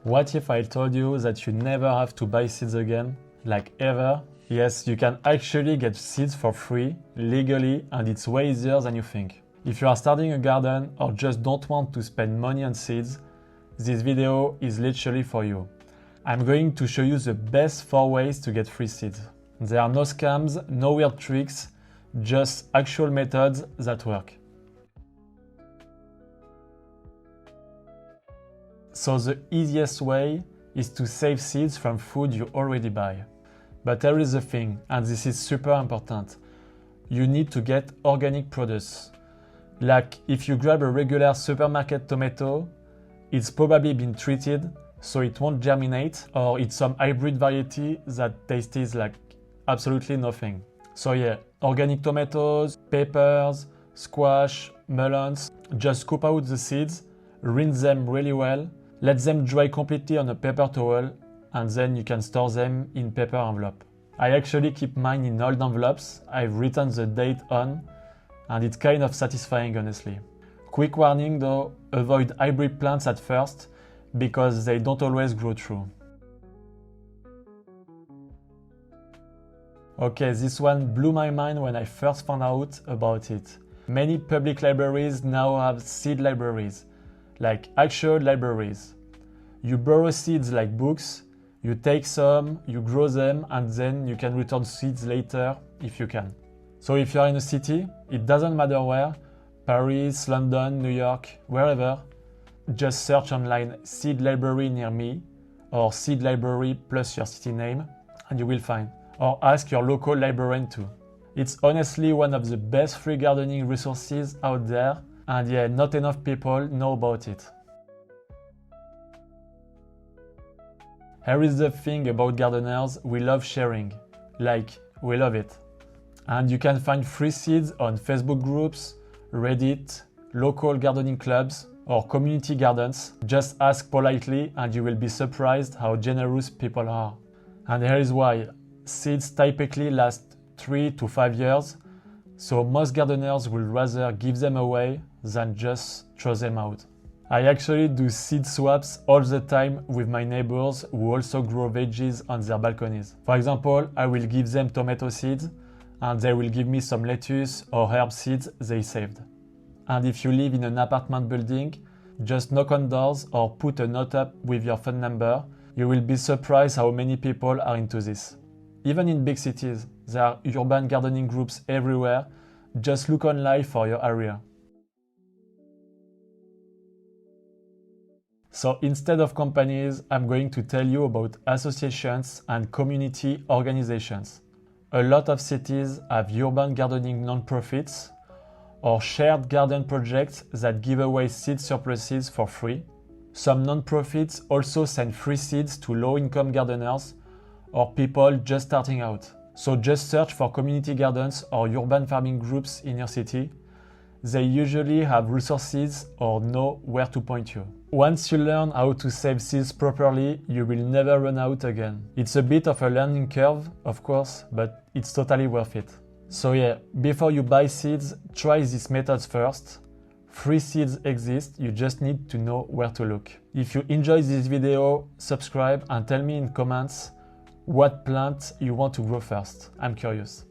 What if I told you that you never have to buy seeds again? Like ever? Yes, you can actually get seeds for free, legally, and it's way easier than you think. If you are starting a garden or just don't want to spend money on seeds, this video is literally for you. I'm going to show you the best 4 ways to get free seeds. There are no scams, no weird tricks, just actual methods that work. So the easiest way is to save seeds from food you already buy. But there is a thing, and this is super important. You need to get organic produce. Like if you grab a regular supermarket tomato, it's probably been treated so it won't germinate, or it's some hybrid variety that tastes like absolutely nothing. So yeah, organic tomatoes, peppers, squash, melons, just scoop out the seeds, rinse them really well, let them dry completely on a paper towel, and then you can store them in paper envelope. I actually keep mine in old envelopes I've written the date on, and it's kind of satisfying honestly. Quick warning though, avoid hybrid plants at first because they don't always grow through. Okay, this one blew my mind when I first found out about it. Many public libraries now have seed libraries, like actual libraries. You borrow seeds like books, you take some, you grow them, and then you can return seeds later if you can. So if you are in a city, it doesn't matter where, Paris, London, New York, wherever, just search online seed library near me or seed library plus your city name and you will find. Or ask your local librarian too. It's honestly one of the best free gardening resources out there, and yeah, not enough people know about it. Here is the thing about gardeners, we love sharing. Like, we love it. And you can find free seeds on Facebook groups, Reddit, local gardening clubs, or community gardens. Just ask politely and you will be surprised how generous people are. And here is why. Seeds typically last 3 to 5 years, so most gardeners will rather give them away than just throw them out. I actually do seed swaps all the time with my neighbors who also grow veggies on their balconies. For example, I will give them tomato seeds and they will give me some lettuce or herb seeds they saved. And if you live in an apartment building, just knock on doors or put a note up with your phone number. You will be surprised how many people are into this. Even in big cities, there are urban gardening groups everywhere. Just look online for your area. So instead of companies, I'm going to tell you about associations and community organizations. A lot of cities have urban gardening non-profits or shared garden projects that give away seed surpluses for free. Some non-profits also send free seeds to low-income gardeners or people just starting out. So just search for community gardens or urban farming groups in your city. They usually have resources or know where to point you. Once you learn how to save seeds properly, you will never run out again. It's a bit of a learning curve, of course, but it's totally worth it. So yeah, before you buy seeds, try these methods first. Free seeds exist, you just need to know where to look. If you enjoyed this video, subscribe and tell me in comments what plant you want to grow first. I'm curious.